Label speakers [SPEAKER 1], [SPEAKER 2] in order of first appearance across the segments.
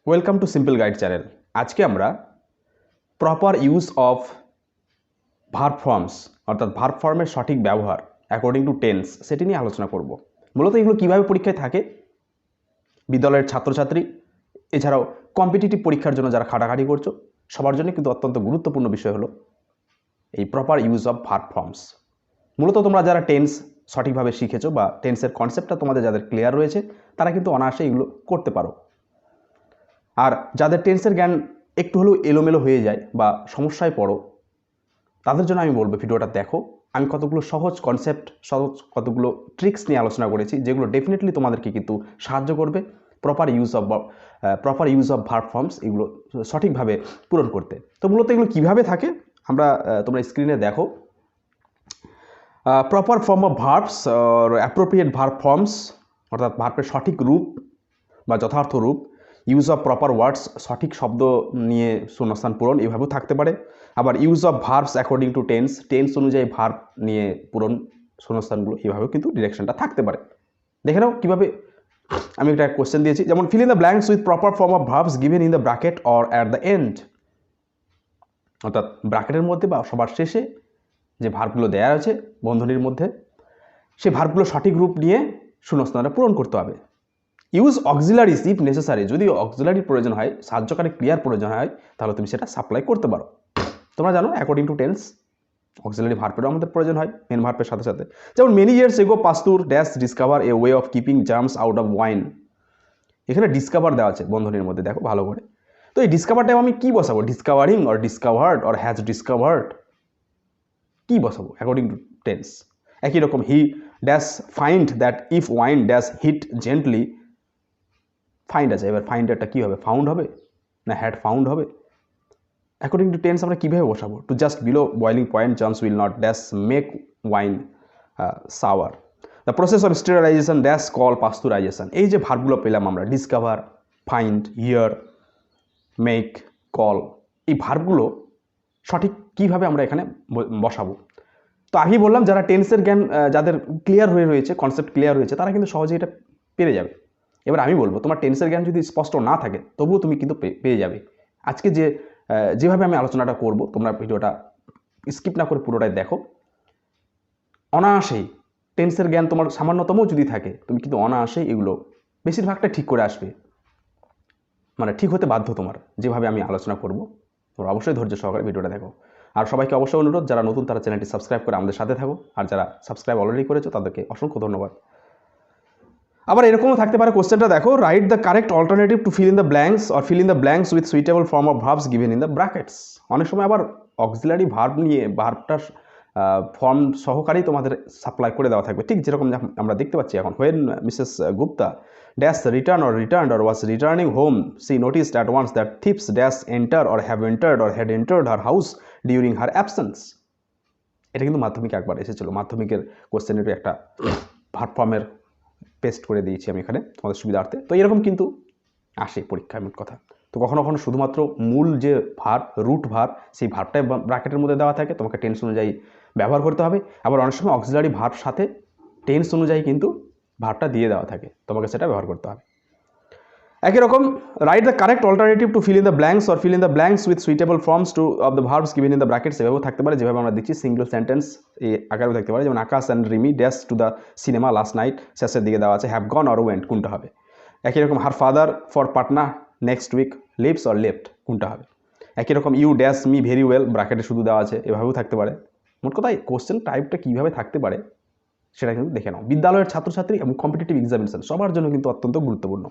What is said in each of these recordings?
[SPEAKER 1] Welcome to simple guide channel. আজকে আমরা proper use of verb forms অর্থাৎ verb ফর্মের সঠিক ব্যবহার অ্যাকর্ডিং টু টেন্স সেটি নিয়ে আলোচনা করব। মূলত এগুলো কীভাবে পরীক্ষায় থাকে, বিদ্যালয়ের ছাত্রছাত্রী এছাড়াও কম্পিটিটিভ পরীক্ষার জন্য যারা খাটাখাটি করছো সবার জন্য কিন্তু অত্যন্ত গুরুত্বপূর্ণ বিষয় হলো এই proper use of verb forms. মূলত তোমরা যারা টেন্স সঠিকভাবে শিখেছো বা টেন্সের কনসেপ্টটা তোমাদের যাদের ক্লিয়ার রয়েছে তারা কিন্তু অনায়াসে এগুলো করতে পারো। আর যাদের টেন্সের জ্ঞান একটু হলেও এলোমেলো হয়ে যায় বা সমস্যায় পড়ো তাদের জন্য আমি বলবো ভিডিওটা দেখো। আমি কতগুলো সহজ কনসেপ্ট, সহজ কতগুলো ট্রিক্স নিয়ে আলোচনা করেছি যেগুলো ডেফিনেটলি তোমাদেরকে কিন্তু সাহায্য করবে proper use of verb forms এগুলো সঠিকভাবে পূরণ করতে। তো মূলত এগুলো কীভাবে থাকে আমরা তোমরা স্ক্রিনে দেখো। Proper form of verbs appropriate verb forms অর্থাৎ ভার্বের সঠিক রূপ বা যথার্থ রূপ, ইউজ অফ প্রপার ওয়ার্ডস সঠিক শব্দ নিয়ে শূন্যস্থান পূরণ এভাবেও থাকতে পারে। আবার use of verbs according to tense অনুযায়ী ভার্ব নিয়ে পূরণ শূন্যস্থানগুলো এভাবেও কিন্তু ডিরেকশনটা থাকতে পারে। দেখে নাও কীভাবে। আমি একটা কোশ্চেন দিয়েছি, যেমন feel in the blanks with proper form of verbs given in the bracket or at the end. অর্থাৎ ব্র্যাকেটের মধ্যে বা সবার শেষে যে ভার্বগুলো দেওয়া আছে বন্ধনীর মধ্যে সেই ভার্বগুলো সঠিক রূপ নিয়ে শূন্যস্থানটা পূরণ করতে হবে। ইউজ অক্সিলারিজ ইফ নেসেসারি, যদি অক্সিলারির প্রয়োজন হয়, সাহায্যকারী ক্রিয়ার প্রয়োজন হয় তাহলে তুমি সেটা সাপ্লাই করতে পারো। তোমরা জানো অ্যাকর্ডিং টু টেন্স অক্সিলারি ভার্বেরও আমাদের প্রয়োজন হয় মেন ভার্বের সাথে সাথে। যেমন many years ago পাস্তুর dash discover a way of keeping germs out of wine. এখানে ডিসকভার দেওয়া আছে বন্ধনীর মধ্যে, দেখো ভালো করে। তো এই ডিসকভারটাও আমি কি বসাবো? Discovering or discovered or has discovered কি বসাবো অ্যাকর্ডিং টু টেন্স? একই রকম he dash find that if wine dash hit gently, find আছে, এবার ফাইন্ডারটা কী হবে? ফাউন্ড হবে না হ্যাড ফাউন্ড হবে? অ্যাকর্ডিং টু টেন্স আমরা কীভাবে বসাবো? To just below boiling point germs will not dash make wine sour. The process of sterilization dash call pasteurization. এই যে ভার্বগুলো পেলাম আমরা, discover, find, here, make, call, এই ভার্বগুলো সঠিক কীভাবে আমরা এখানে বসাবো? তো আগেই বললাম যারা টেন্সের জ্ঞান যাদের ক্লিয়ার হয়ে রয়েছে, কনসেপ্ট ক্লিয়ার হয়েছে, তারা কিন্তু সহজেই এটা পেরে যাবে। এবার আমি বলবো তোমার টেন্সের জ্ঞান যদি স্পষ্ট না থাকে তবুও তুমি কিন্তু পেয়ে যাবে। আজকে যেভাবে আমি আলোচনাটা করব তোমরা ভিডিওটা স্কিপ না করে পুরোটাই দেখো। অনায়াসেই টেন্সের জ্ঞান তোমার সামান্যতমও যদি থাকে তুমি কিন্তু অনায়াসেই এগুলো বেশিরভাগটা ঠিক করে আসবে, মানে ঠিক হতে বাধ্য তোমার যেভাবে আমি আলোচনা করব। তোমরা অবশ্যই ধৈর্য সহকারে ভিডিওটা দেখো। আর সবাইকে অবশ্যই অনুরোধ, যারা নতুন তারা চ্যানেলটি সাবস্ক্রাইব করে আমাদের সাথে থাকো, আর যারা সাবস্ক্রাইব অলরেডি করেছো তাদেরকে অসংখ্য ধন্যবাদ। আবার এরকমও থাকতে পারে, কোশ্চেনটা দেখো, right the correct alternative to fill in the blanks or fill in the blanks with suitable form of verbs given in the brackets. অনেক সময় আবার অক্সিলারি ভার্ব নিয়ে ভার্বটার ফর্ম সহকারেই তোমাদের সাপ্লাই করে দেওয়া থাকবে, ঠিক যেরকম আমরা দেখতে পাচ্ছি এখন। When Mrs Gupta dash return or returned or was returning home she noticed at once that thieves dash enter or have entered or had entered her house during her absence. এটা কিন্তু মাধ্যমিকে একবার এসেছিলো, মাধ্যমিকের কোশ্চেনেরও একটা ভার্ব ফর্মের পেস্ট করে দিয়েছি আমি এখানে তোমাদের সুবিধার্থে। তো এরকম কিন্তু আসে পরীক্ষায় মোট কথা। তো কখনো কখনো শুধুমাত্র মূল যে ভার্ব, রুট ভার্ব, সেই ভার্বটাই ব্র্যাকেটের মধ্যে দেওয়া থাকে, তোমাকে টেন্স অনুযায়ী ব্যবহার করতে হবে। আবার অনেক সময় অক্সিলারি ভার্ব সাথে টেন্স অনুযায়ী কিন্তু ভার্বটা দিয়ে দেওয়া থাকে, তোমাকে সেটা ব্যবহার করতে হবে। একই রকম write the correct alternative to fill in the blanks or fill in the blanks with suitable forms to of the verbs given in the brackets, এভাবেও থাকতে পারে যেভাবে আমরা দেখছি সিঙ্গল সেন্টেন্স এই আকারেও থাকতে পারে। যেমন Akash and Rimi dash to the cinema last night, শেষের দিকে দেওয়া আছে হ্যাভ গন অর ওয়েন্ট, কোনটা হবে? একই রকম her father for Patna next week lives or left, কোনটা হবে? একই রকম you dash me very well, ব্র্যাকেটে শুধু দেওয়া আছে, এভাবেও থাকতে পারে। মোট কথা কোশ্চেন টাইপটা কীভাবে থাকতে পারে সেটা কিন্তু দেখে নাও। বিদ্যালয়ের ছাত্রছাত্রী এবং কম্পিটিটিভ এক্সামিনেশন সবার জন্য কিন্তু অত্যন্ত গুরুত্বপূর্ণ।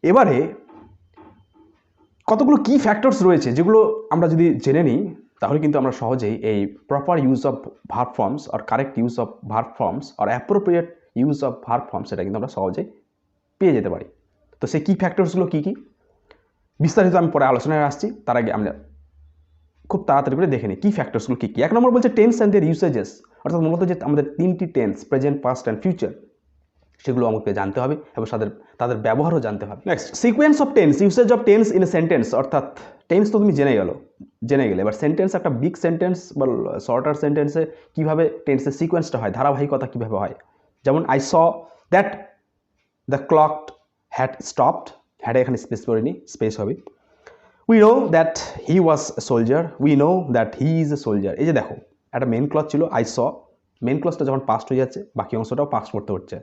[SPEAKER 1] এবারে কতগুলো কি ফ্যাক্টরস রয়েছে যেগুলো আমরা যদি জেনে নিই তাহলে কিন্তু আমরা সহজেই এই proper use of verb forms আর correct use of verb forms আর appropriate use of verb forms সেটা কিন্তু আমরা সহজেই পেয়ে যেতে পারি। তো সেই কি ফ্যাক্টরসগুলো কী কী বিস্তারিত আমি পরে আলোচনায় আসছি, তার আগে আমরা খুব তাড়াতাড়ি করে দেখে নিই কী ফ্যাক্টরসগুলো কী কী। এক নম্বর বলছে টেন্স অ্যান্ড দেয়ার ইউসেজেস, অর্থাৎ মূলত যে আমাদের তিনটি tense, present, past and future, সেগুলো আমাকে জানতে হবে এবং তাদের ব্যবহারও জানতে হবে। Next sequence of tense, usage of tense in a sentence, অর্থাৎ টেন্স তো তুমি জেনে গেলে এবার সেন্টেন্স, একটা বিগ সেন্টেন্স বা শর্টার সেন্টেন্সে কীভাবে টেন্সের সিকোয়েন্সটা হয়, ধারাবাহিকতা কীভাবে হয়। যেমন I saw that the clock had stopped, হ্যাডে এখানে স্পেস করে নি, স্পেস হবে। We know that he was a soldier, we know that he is a soldier. এই যে দেখো একটা মেন ক্লজ ছিল আই স, মেন ক্লজটা যখন পাস্ট হয়ে যাচ্ছে বাকি অংশটাও পাস্ট করতে হচ্ছে,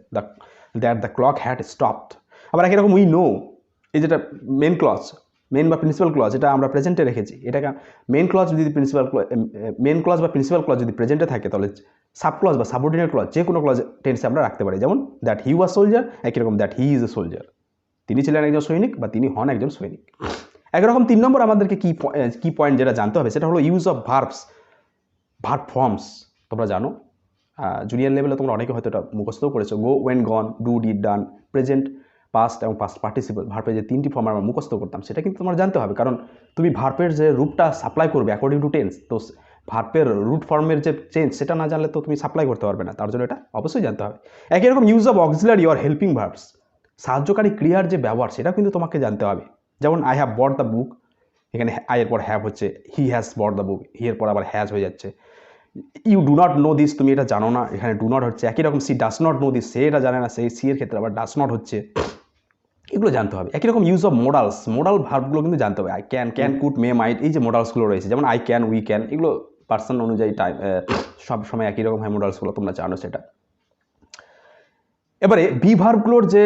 [SPEAKER 1] that the clock had stopped. আবার একই রকম উই নো, এই যেটা মেন ক্লজ, মেন বা প্রিন্সিপাল ক্লজ, এটা আমরা প্রেজেন্টে রেখেছি। এটাকে মেন ক্লজ যদি মেন ক্লজ বা প্রিন্সিপাল ক্লজ যদি প্রেজেন্টে থাকে তাহলে সাব ক্লজ বা সাবঅর্ডিনেট ক্লজ যে কোনো ক্লজ টেন্সে আমরা রাখতে পারি। যেমন দ্যাট হি ওয়াজ সোলজার, একই রকম that he is a soldier, তিনি ছিলেন একজন সৈনিক বা তিনি হন একজন সৈনিক। একরকম 3 নম্বর আমাদেরকে কি পয়েন্ট যেটা জানতে হবে সেটা হলো use of verbs, verb forms. তোমরা জানো জুনিয়র লেভেলে তোমরা অনেকে হয়তো এটা মুখস্থও করেছো, go, went, gone, do, did, done, present, past এবং পাস্ট পার্টিসিপল। ভার্বের যে 3টি ফর্ম আমরা মুখস্থ করতাম সেটা কিন্তু তোমার জানতে হবে, কারণ তুমি ভার্বের যে রূপটা সাপ্লাই করবে অ্যাকর্ডিং টু টেন্স, তো ভার্বের রুট ফর্মের যে চেঞ্জ সেটা না জানলে তো তুমি সাপ্লাই করতে পারবে না, তার জন্য এটা অবশ্যই জানতে হবে। একই রকম use of auxiliary or helping verbs, সাহায্যকারী ক্রিয়ার যে ব্যবহার সেটা কিন্তু তোমাকে জানতে হবে। যেমন I have bought the book, এখানে আই এর পর হ্যাভ হচ্ছে, he has bot the book, হি এর পর আবার হ্যাজ হয়ে যাচ্ছে। You do not know this, তুমি এটা জানো না, এখানে ডু নট হচ্ছে। একই রকম she does not know this, সে এটা জানে না, সেই সি এর ক্ষেত্রে আবার ডাস নট হচ্ছে। এগুলো জানতে হবে। একই রকম ইউজ অফ মোডালস, মোডাল ভার্বগুলো কিন্তু জানতে হবে। আই ক্যান, কুড, মে, মাইট, এই যে মোডালসগুলো রয়েছে, যেমন আই ক্যান, উই ক্যান, এগুলো পার্সন অনুযায়ী টাইম সব সময় একই রকম হয় মোডালসগুলো, তোমরা জানো সেটা। এবারে বি ভার্বগুলোর যে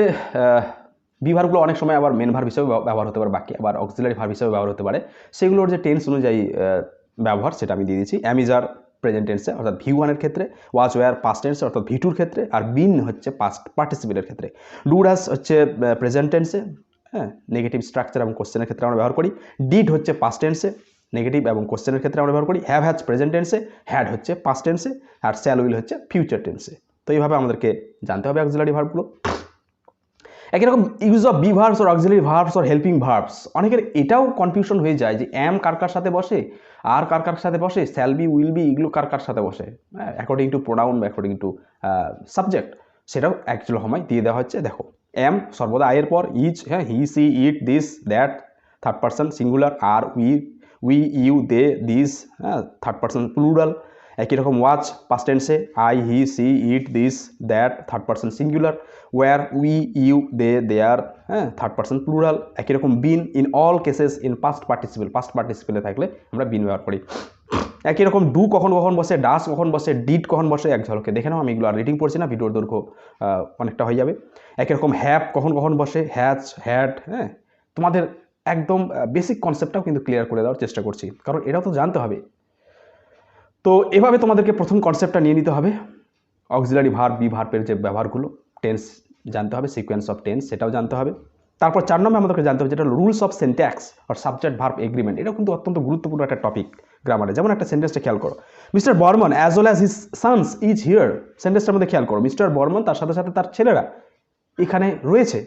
[SPEAKER 1] বি ভার্বগুলো অনেক সময় আবার মেন ভার্ব হিসেবে ব্যবহার হতে পারে, বাকি আবার অক্সিলারি ভার্ব হিসেবে ব্যবহার হতে পারে। সেগুলোর যে টেন্স অনুযায়ী ব্যবহার সেটা আমি দিয়ে দিচ্ছি। অ্যাম ইজ আর প্রেজেন্ট টেন্সে অর্থাৎ ভি ওয়ানের ক্ষেত্রে, ওয়াজ ওয়ার পাস্ট টেন্সে অর্থাৎ ভি টুর ক্ষেত্রে, আর বিন হচ্ছে পাস্ট পার্টিসিপেলের ক্ষেত্রে। ডু ডাজ হচ্ছে প্রেজেন্ট টেন্সে, হ্যাঁ, নেগেটিভ স্ট্রাকচার এবং কোশ্চেনের ক্ষেত্রে আমরা ব্যবহার করি। ডিড হচ্ছে পাস্ট টেন্সে, নেগেটিভ এবং কোশ্চেনের ক্ষেত্রে আমরা ব্যবহার করি। হ্যাভ হ্যাজ প্রেজেন্ট টেন্সে, হ্যাড হচ্ছে পাস্ট টেন্সে, আর শ্যাল উইল হচ্ছে ফিউচার টেন্সে। তো এইভাবে আমাদেরকে জানতে হবে অক্সিলারি ভার্বগুলো। একই রকম use of be verbs or auxiliary verbs or helping verbs, অনেকের এটাও কনফিউশন হয়ে যায় যে অ্যাম কার কার সাথে বসে, আর কার কার সাথে বসে, শ্যাল বি, উইল বি, এগুলো কার কার সাথে বসে, হ্যাঁ, অ্যাকর্ডিং টু প্রোনাউন বা অ্যাকর্ডিং টু সাবজেক্ট, সেটাও অ্যাকচুয়ালি সময় দিয়ে দেওয়া হচ্ছে। দেখো অ্যাম সর্বদা আয়ের পর, ইজ, হ্যাঁ, he, she, it, this, that, third person singular, are, we, you, they, this, হ্যাঁ, থার্ড পার্সন প্লুরাল। একই রকম ওয়াচ পাস্ট টেন্সে, I, he, she, it, this, that, third person singular. Were, we, you, they, there, হ্যাঁ, third person plural. একই রকম been, in all cases in past participle, past পার্টিসিপেলে থাকলে আমরা বিন ব্যবহার করি। একই রকম ডু কখন কখন বসে, ডাস কখন বসে, ডিড কখন বসে, এক ঝলকে দেখে নাও, আমি এগুলো আর রিডিং পড়ছি না, ভিডিওর দৈর্ঘ্য অনেকটা হয়ে যাবে। একই রকম হ্যাভ কখন কখন বসে, হ্যাজ, হ্যাড, হ্যাঁ, তোমাদের একদম বেসিক কনসেপ্টটাও কিন্তু ক্লিয়ার করে দেওয়ার চেষ্টা করছি, কারণ এটাও তো জানতে হবে। তো এভাবে তোমাদেরকে প্রথম কনসেপ্টটা নিয়ে নিতে হবে, অক্সিলারি ভার্ব, বি ভার্বের যে ব্যবহারগুলো, টেন্স জানতে হবে, সিকোয়েন্স অফ টেন্স সেটাও জানতে হবে। তারপর 4 নম্বরে আমাদেরকে জানতে হবে যেটা রুলস অফ সেন্ট্যাক্স আর সাবজেক্ট ভার্ব এগ্রিমেন্ট। এটাও কিন্তু অত্যন্ত গুরুত্বপূর্ণ একটা টপিক গ্রামারে। যেমন একটা সেন্টেন্সটা খেয়াল করো, mister Barman as well as his sons is here. সেন্টেন্সটার মধ্যে খেয়াল করো, মিস্টার বর্মন তার সাথে সাথে তার ছেলেরা এখানে রয়েছে।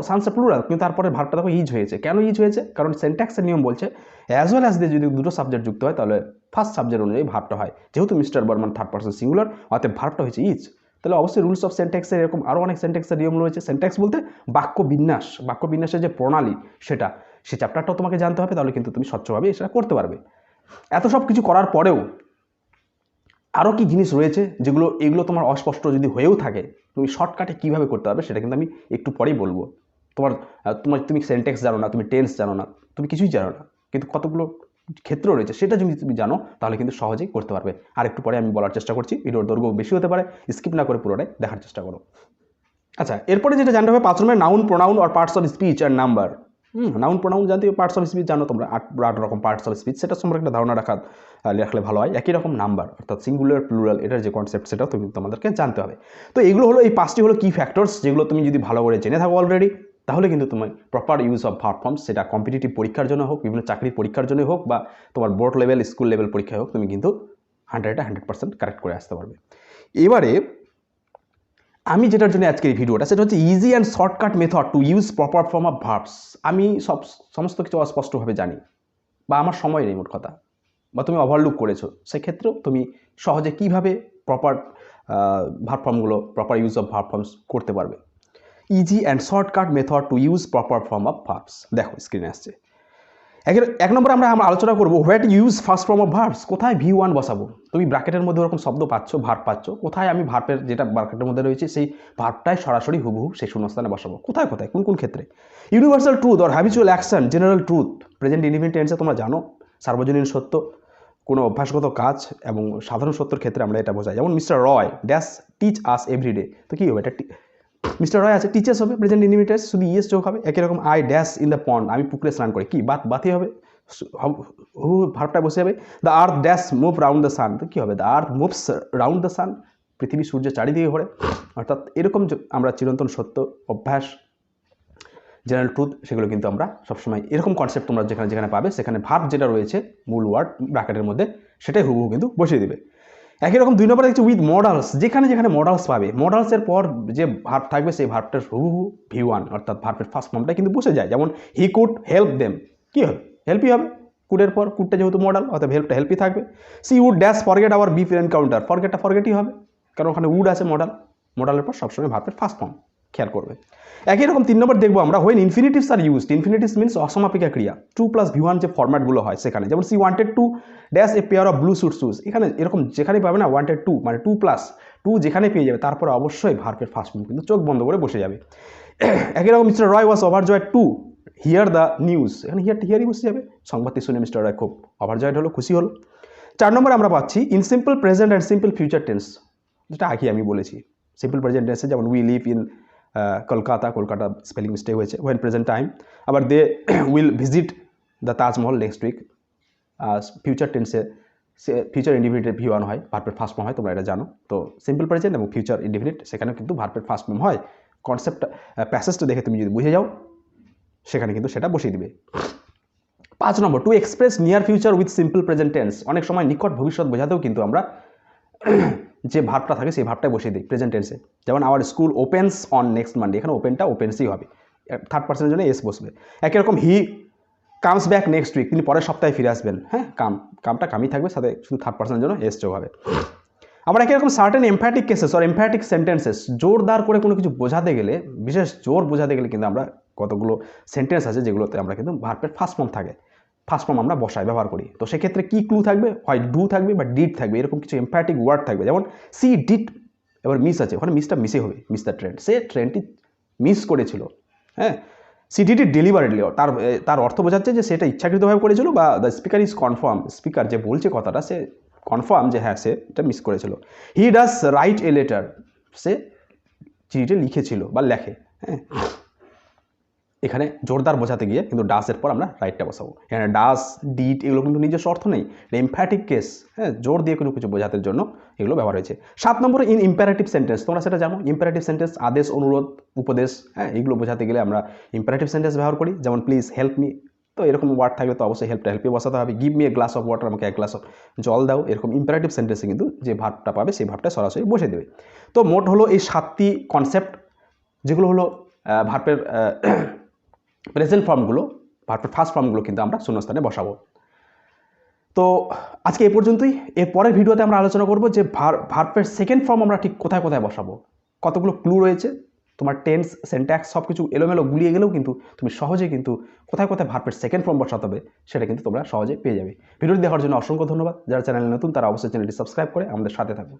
[SPEAKER 1] সানসের প্লুরাল, কিন্তু তারপরে ভার্বটা দেখো ইজ হয়েছে। কেন ইজ হয়েছে? কারণ সেন্ট্যাক্সের নিয়ম বলছে অ্যাজ ওয়েল অ্যাজ দিয়ে যদি দুটো সাবজেক্ট যুক্ত হয় তাহলে ফার্স্ট সাবজেক্ট অনুযায়ী ভার্বটা হয়। যেহেতু mister Barman third person singular, অতএব ভার্বটা হয়েছে ইজ। তাহলে অবশ্যই রুলস অফ সেন্ট্যাক্সের এরকম আরও অনেক সেন্ট্যাক্সের নিয়ম রয়েছে। সেন্ট্যাক্স বলতে বাক্য বিন্যাসের যে প্রণালী সে চ্যাপ্টারটাও তোমাকে জানতে হবে, তাহলে কিন্তু তুমি স্বচ্ছভাবে সেটা করতে পারবে। এত সব কিছু করার পরেও আরও কি জিনিস রয়েছে এগুলো তোমার অস্পষ্ট যদি হয়েও থাকে, তুমি শর্টকাটে কীভাবে করতে পারবে সেটা কিন্তু আমি একটু পরেই বলবো। তুমি সেন্টেন্স জানো না, তুমি টেন্স জানো না, তুমি কিছুই জানো না, কিন্তু কতগুলো ক্ষেত্র রয়েছে সেটা যদি তুমি জানো তাহলে কিন্তু সহজেই করতে পারবে। আর একটু পরে আমি বলার চেষ্টা করছি, ভিডিওর দৈর্ঘ্য বেশি হতে পারে, স্কিপ না করে পুরোটাই দেখার চেষ্টা করো। আচ্ছা, এরপরে যেটা জানতে হবে 5 নম্বরে noun, pronoun or parts of speech and number. Noun pronoun জানতে হবে, পার্টস অফ স্পিচ জানো তোমরা, 8 রকম পার্টস অফ স্পিচ, সেটা সম্পর্কে একটা ধারণা রাখলে ভালো হয়। একই রকম নাম্বার অর্থাৎ সিঙ্গুলার, প্লুরাল, এটার যে কনসেপ্ট সেটাও তোমাদেরকে জানতে হবে। তো এগুলো হলো, এই 5টি হলো কি ফ্যাক্টরস, যেগুলো তুমি যদি ভালো করে জেনে থাকো অলরেডি, তাহলে কিন্তু তোমার proper use of verb forms, সেটা কম্পিটিটিভ পরীক্ষার জন্য হোক, বিভিন্ন চাকরির পরীক্ষার জন্য হোক, বা তোমার বোর্ড লেভেল, স্কুল লেভেল পরীক্ষায় হোক, তুমি কিন্তু 100% কারেক্ট করে আসতে পারবে। এবারে আমি যেটার জন্য আজকের এই ভিডিওটা, সেটা হচ্ছে easy and shortcut method to use proper form of verbs. আমি সমস্ত কিছু অস্পষ্টভাবে জানি, বা আমার সময় নেই মোট কথা, বা তুমি ওভারলুক করেছো, সেক্ষেত্রেও তুমি সহজে কীভাবে প্রপার ভার্ব ফর্মগুলো, proper use of verb forms করতে পারবে। Easy and shortcut method to use proper form of verbs, দেখো স্ক্রিনে আসছে। এক নম্বরে আমরা আলোচনা করবো what use first form of verbs, কোথায় V1 বসাবো। তুমি ব্র্যাকেটের মধ্যে ওরকম শব্দ পাচ্ছ, ভার্ব পাচ্ছ, কোথায় আমি ভার্বের যেটা ব্র্যাকেটের মধ্যে রয়েছে সেই ভার্বটাই সরাসরি হুবহু সেই শূন্যস্থানে বসাবো, কোথায় কোথায় কোন কোন ক্ষেত্রে। Universal truth or habitual action, general truth, present indefinite টেন্সে তোমরা জানো সার্বজনীন সত্য, কোনো অভ্যাসগত কাজ এবং সাধারণ সত্যর ক্ষেত্রে আমরা এটা বোঝাই। যেমন মিস্টার রয় ড্যাশ টিচ আস এভরিডে, তো কী হবে এটা মিস্টার রয় আছে টিচার্স হবে, প্রেজেন্ট ইনডিফিনিট টেন্স শুধু ইয়েস যোগ হবে। একই রকম I dash in the pond, আমি পুকুরে স্নান করি, কি বাতি হবে, ভার্বটা বসে যাবে। The earth dash move round the sun, তো কী হবে the earth moves round the sun, পৃথিবী সূর্যের চারিদিকে ঘোরে। অর্থাৎ এরকম আমরা চিরন্তন সত্য, অভ্যাস, জেনারেল ট্রুথ, সেগুলো কিন্তু আমরা সবসময় এরকম কনসেপ্ট তোমরা যেখানে যেখানে পাবে সেখানে ভার্ব যেটা রয়েছে মূল ওয়ার্ড ব্র্যাকেটের মধ্যে সেটাই হুবহু কিন্তু বসিয়ে দেবে। একই রকম 2 নম্বরে দেখছি উইথ মডালস, যেখানে যেখানে মডালস পাবে, মডালসের পর যে ভার্ব থাকবে সেই ভার্বটার হুবহু V1 অর্থাৎ ভার্বের ফার্স্ট ফর্মটা কিন্তু বসে যায়। যেমন হি কুড হেল্প দেম, কী হবে হেল্পই হবে, কুডের পর কুডটা যেহেতু মডাল অর্থাৎ হেল্পটা হেল্পই থাকবে। She would dash forget our বিফ এনকাউন্টার, ফরগেটটা ফরগেটই হবে কারণ ওখানে উড আছে মডাল, মডালের পর সবসময় ভার্বের ফার্স্ট ফর্ম খেয়াল করবে। একই রকম 3 নম্বর দেখবো আমরা when infinitives are used, infinitives means অসমাপিকা ক্রিয়া, 2 + V1 যে ফরম্যাটগুলো হয় সেখানে, যেমন she wanted to dash a pair of blue suit shoes, এখানে এরকম যেখানেই পাবে না ওয়ান্টেড টু মানে 2+2 যেখানে পেয়ে যাবে তারপরে অবশ্যই ভার্বের ফার্স্ট ফর্ম কিন্তু চোখ বন্ধ করে বসে যাবে। একই রকম Mr Roy was overjoyed to hear the news, এখানে হিয়ারই বসে যাবে, সংবাদটি শুনে মিস্টার রয় খুব ওভারজয়েড হলো, খুশি হলো। 4 নম্বরে আমরা পাচ্ছি in simple present and simple future tense, যেটা আগে আমি বলেছি সিম্পল প্রেজেন্ট টেন্সে যেমন we live in Kolkata spelling mistake হয়েছে, ওয়েন প্রেজেন্ট টাইম। আবার they will visit the Taj Mahal next week. Future টেন্সে ফিউচার ইনডিফিনিট V1 হয়, ভার্বের ফার্স্ট ফর্ম হয়, তোমরা এটা জানো। তো সিম্পল প্রেজেন্ট এবং ফিউচার ইনডিফিনিট সেখানেও কিন্তু ভার্বের ফার্স্ট ফর্ম হয়। কনসেপ্ট প্যাসেজটা দেখে তুমি যদি বুঝে যাও সেখানে কিন্তু সেটা বসিয়ে দিবে। 5 number to express near future with simple present tense, অনেক সময় নিকট ভবিষ্যৎ বোঝাতেও কিন্তু আমরা যে ভার্বটা থাকে সেই ভার্বটাই বসিয়ে দিই প্রেজেন্ট টেন্সে। যেমন our school opens on next Monday, এখানে ওপেনটা ওপেন্সই হবে, থার্ড পার্সনের জন্য এস বসবে। একই রকম he comes back next week, তিনি পরের সপ্তাহে ফিরে আসবেন, হ্যাঁ কামটা কামই থাকবে, সাথে শুধু থার্ড পার্সনের জন্য এস যোগ হবে। আবার একই রকম certain emphatic cases or emphatic sentences, জোরদার করে কোনো কিছু বোঝাতে গেলে, বিশেষ জোর বোঝাতে গেলে কিন্তু আমরা কতগুলো সেন্টেন্স আছে যেগুলোতে আমরা কিন্তু ভার্বের ফার্স্ট ফর্ম থাকে, ফার্স্ট ফর্ম আমরা ব্যবহার করি। তো সেক্ষেত্রে কী ক্লু থাকবে, হয় ডু থাকবে বা ডিড থাকবে, এরকম কিছু এমফ্যাটিক ওয়ার্ড থাকবে। যেমন সি ডিড, এবার মিস আছে, ওখানে মিসটা মিসে হবে, মিস দ্য ট্রেন, সে ট্রেনটি মিস করেছিল, হ্যাঁ। সি ডিড ইট ডেলিভারেটলি, তার অর্থ বোঝাচ্ছে যে সেটা ইচ্ছাকৃতভাবে করেছিল, বা the speaker is confirm, speaker যে বলছে কথাটা সে কনফার্ম যে হ্যাঁ সে এটা মিস করেছিল। He does write a letter, সে চিঠিটা লিখেছিল বা লেখে, হ্যাঁ। এখানে জোরদার বোঝাতে গিয়ে কিন্তু ডাসের পর আমরা রাইটটা বসাবো। এখানে ডাস ডিড এগুলো কিন্তু নিজস্ব অর্থ নেই, এমফ্যাটিক কেস, হ্যাঁ, জোর দিয়ে কোনো কিছু বোঝাতে জন্য এগুলো ব্যবহার হয়েছে। 7 নম্বরে ইন ইম্পারেটিভ সেন্টেন্স, তোমরা সেটা জানো, ইম্পারেটিভ সেন্টেন্স আদেশ, অনুরোধ, উপদেশ, হ্যাঁ, এগুলো বোঝাতে গেলে আমরা ইম্পারেটিভ সেন্টেন্স ব্যবহার করি। যেমন প্লিজ হেল্প মি, তো এরকম ওয়ার্ড থাকলে তো অবশ্যই হেল্পে বসাতে হবে। Give me a glass of water, আমাকে এক গ্লাস অফ জল দাও, এরকম ইম্পারেটিভ সেন্টেন্সে কিন্তু যে ভার্বটা পাবে সেই ভার্বটা সরাসরি বসে দেবে। তো মোট হলো এই 7টি কনসেপ্ট, যেগুলো হলো ভার্বের প্রেজেন্ট ফর্মগুলো, ভার্বের ফার্স্ট ফর্মগুলো কিন্তু আমরা শূন্যস্থানে বসাবো। তো আজকে এই পর্যন্তই। এর পরের ভিডিওতে আমরা আলোচনা করব যে ভার্বের সেকেন্ড ফর্ম আমরা ঠিক কোথায় কোথায় বসাবো, কতগুলো ক্লু রয়েছে, তোমার টেন্স সেন্ট্যাক্স সব কিছু এলোমেলো গুলিয়ে গেলেও কিন্তু তুমি সহজে কিন্তু কোথায় কোথায় ভার্বের সেকেন্ড ফর্ম বসাতে হবে সেটা কিন্তু তোমরা সহজে পেয়ে যাবে। ভিডিওটি দেখার জন্য অসংখ্য ধন্যবাদ। যারা চ্যানেলে নতুন তারা অবশ্যই চ্যানেলটি সাবস্ক্রাইব করে আমাদের সাথে থাকো।